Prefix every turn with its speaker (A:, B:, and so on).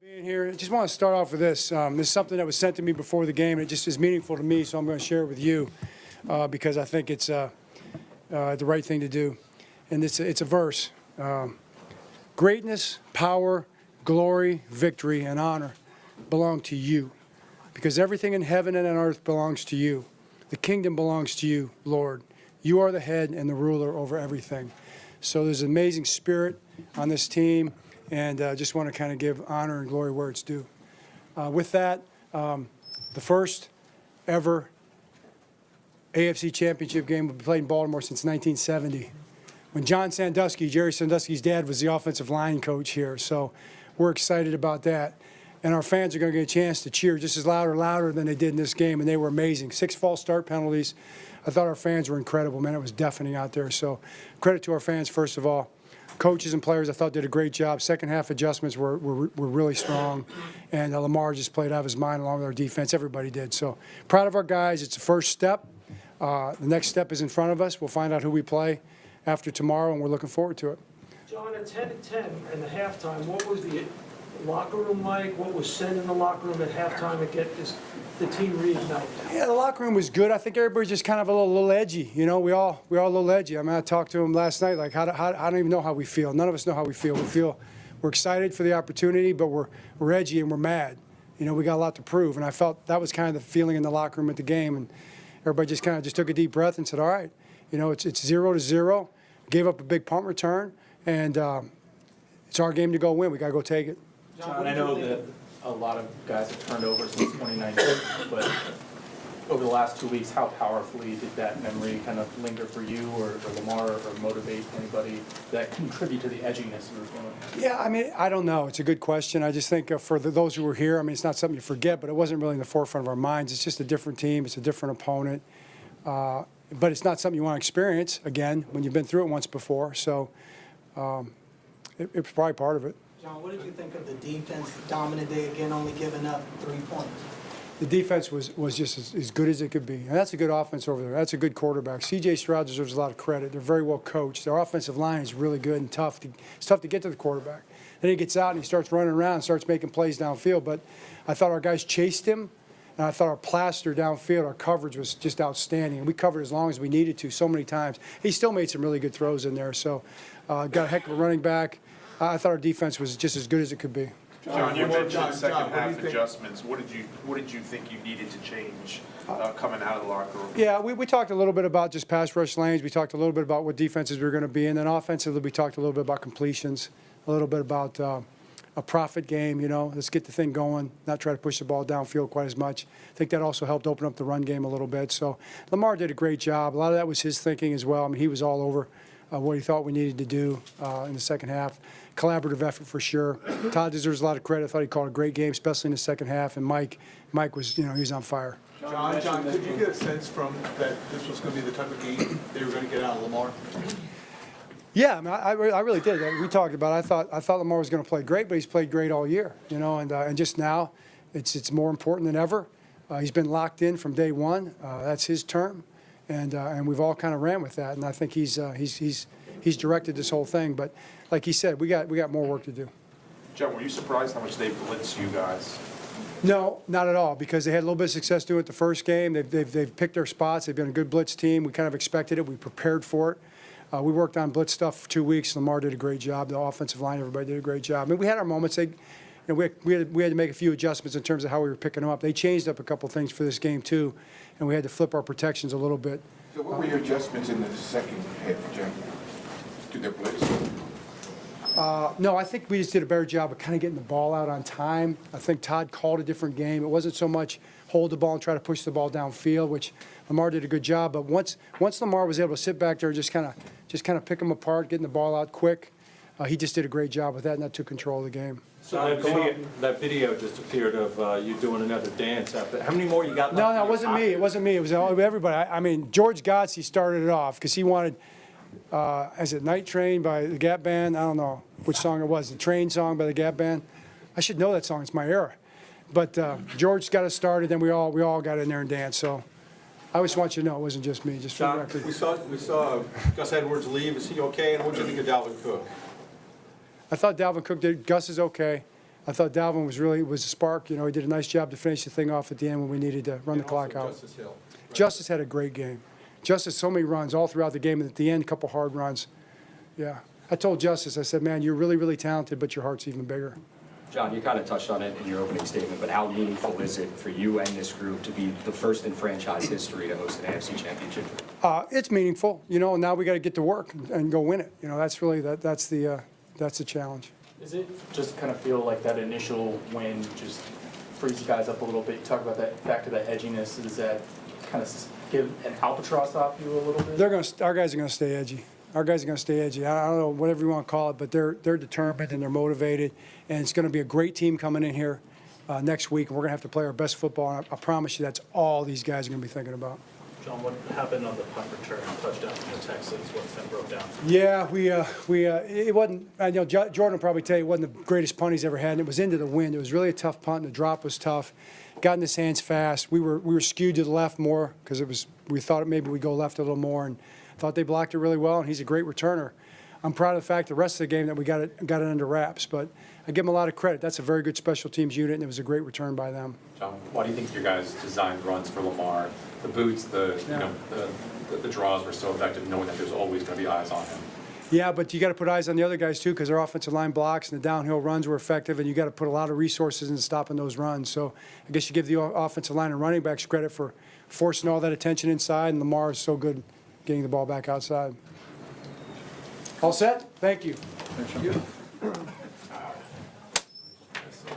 A: Being here, I just want to start off with this. This is something that was sent to me before the game, and it just is meaningful to me, so I'm going to share it with you because I think it's the right thing to do. And it's a verse. Greatness, power, glory, victory, and honor belong to you, because everything in heaven and on earth belongs to you. The kingdom belongs to you, Lord. You are the head and the ruler over everything. So there's an amazing spirit on this team, and just want to kind of give honor and glory where it's due. With that, the first ever AFC Championship game will be played in Baltimore since 1970, when John Sandusky, Jerry Sandusky's dad, was the offensive line coach here. So we're excited about that. And our fans are going to get a chance to cheer just as louder than they did in this game, and they were amazing. 6 false start penalties. I thought our fans were incredible, man. It was deafening out there. So credit to our fans, first of all. Coaches and players, I thought, did a great job. Second half adjustments were really strong. And Lamar just played out of his mind along with our defense. Everybody did. So proud of our guys. It's the first step. The next step is in front of us. We'll find out who we play after tomorrow, and we're looking forward to it.
B: John, at 10-10 in the halftime, what was the locker room like? What was said in the locker room at halftime to get the team reignited?
A: Yeah, the locker room was good. I think everybody's just kind of a little edgy. You know, we're all a little edgy. I mean, I talked to him last night. Like, I don't even know how we feel. None of us know how we feel. We're excited for the opportunity, but we're edgy and we're mad. You know, we got a lot to prove, and I felt that was kind of the feeling in the locker room at the game. And everybody just kind of took a deep breath and said, "All right, you know, it's 0-0. Gave up a big punt return, and it's our game to go win. We got to go take it."
C: John, I know that a lot of guys have turned over since 2019, but over the last 2 weeks, how powerfully did that memory kind of linger for you or Lamar or motivate anybody that contribute to the edginess of the game?
A: Yeah, I mean, I don't know. It's a good question. I just think for those who were here, I mean, it's not something you forget, but it wasn't really in the forefront of our minds. It's just a different team. It's a different opponent. But it's not something you want to experience again when you've been through it once before. So it's probably part of it.
D: John, what did you think of the defense? Dominant day again, only giving up 3 points.
A: The defense was just as good as it could be. And that's a good offense over there. That's a good quarterback. C.J. Stroud deserves a lot of credit. They're very well coached. Their offensive line is really good and tough. It's tough to get to the quarterback. Then he gets out and he starts running around and starts making plays downfield. But I thought our guys chased him. And I thought our plaster downfield, our coverage was just outstanding. And we covered as long as we needed to so many times. He still made some really good throws in there. So got a heck of a running back. I thought our defense was just as good as it could be.
E: John, you mentioned second half adjustments. What did you think you needed to change coming out of the locker room?
A: Yeah, we talked a little bit about just pass rush lanes. We talked a little bit about what defenses we were going to be. And then offensively, we talked a little bit about completions, a little bit about a profit game, you know. Let's get the thing going, not try to push the ball downfield quite as much. I think that also helped open up the run game a little bit. So Lamar did a great job. A lot of that was his thinking as well. I mean, he was all over what he thought we needed to do in the second half. Collaborative effort for sure. Todd deserves a lot of credit. I thought he called a great game, especially in the second half. And Mike was, you know, he was on fire.
F: John, could you get a sense from that this was going to be the type of game they were going to get out of Lamar?
A: Yeah, I mean, I really did. We talked about it. I thought Lamar was going to play great, but he's played great all year, you know. And just now, it's more important than ever. He's been locked in from day one. That's his term, and we've all kind of ran with that. And I think he's directed this whole thing. But like he said, we got more work to do.
E: John, were you surprised how much they blitzed you guys?
A: No, not at all, because they had a little bit of success doing it the first game. They've picked their spots. They've been a good blitz team. We kind of expected it. We prepared for it. We worked on blitz stuff for 2 weeks. Lamar did a great job. The offensive line, everybody did a great job. I mean, we had our moments. We had to make a few adjustments in terms of how we were picking them up. They changed up a couple things for this game too, and we had to flip our protections a little bit.
G: So what were your adjustments in the second half, John, to their blitz?
A: No, I think we just did a better job of kind of getting the ball out on time. I think Todd called a different game. It wasn't so much hold the ball and try to push the ball downfield, which Lamar did a good job. But once Lamar was able to sit back there and just kind of pick them apart, getting the ball out quick, he just did a great job with that, and that took control of the game.
H: So that video just appeared of you doing another dance after. How many more you got left?
A: No, it wasn't me. It wasn't me. It was everybody. I mean, George Godsey started it off because he wanted, is it Night Train by the Gap Band? I don't know which song it was. The Train song by the Gap Band. I should know that song. It's my era. But George got us started, then we all got in there and danced. So I just want you to know it wasn't just me, just for the
H: John,
A: record.
H: we saw Gus Edwards leave. Is he okay? And what do you think of Dalvin Cook?
A: I thought Dalvin Cook did. Gus is okay. I thought Dalvin was a spark. You know, he did a nice job to finish the thing off at the end when we needed to run the clock out.
H: Justice Hill.
A: Justice had a great game. Justice, so many runs all throughout the game, and at the end, a couple hard runs. Yeah. I told Justice, I said, man, you're really, really talented, but your heart's even bigger.
I: John, you kind of touched on it in your opening statement, but how meaningful is it for you and this group to be the first in franchise history to host an AFC Championship?
A: It's meaningful, you know, and now we got to get to work and go win it. You know, that's really, that's the challenge.
C: Is it just kind of feel like that initial win just frees you guys up a little bit? You talk about that, back to that edginess, is that kind of give an albatross off you a little bit?
A: Our guys are going to stay edgy. Our guys are going to stay edgy. I don't know, whatever you want to call it, but they're determined and they're motivated, and it's going to be a great team coming in here next week, and we're going to have to play our best football, and I promise you that's all these guys are going to be thinking about.
J: John, what happened on the punt return touchdown from the Texans? What's that broke down?
A: Yeah, it wasn't, I know Jordan will probably tell you it wasn't the greatest punt he's ever had, and it was into the wind. It was really a tough punt, and the drop was tough. Got in his hands fast. We were skewed to the left more because we thought maybe we'd go left a little more, and thought they blocked it really well, and he's a great returner. I'm proud of the fact the rest of the game that we got it under wraps, but I give him a lot of credit. That's a very good special teams unit, and it was a great return by them.
K: John, why do you think your guys designed runs for Lamar? The boots, the draws were so effective, knowing that there's always going to be eyes on him.
A: Yeah, but you got to put eyes on the other guys too, because their offensive line blocks and the downhill runs were effective, and you got to put a lot of resources into stopping those runs. So I guess you give the offensive line and running backs credit for forcing all that attention inside, and Lamar is so good getting the ball back outside. All set? Thank you.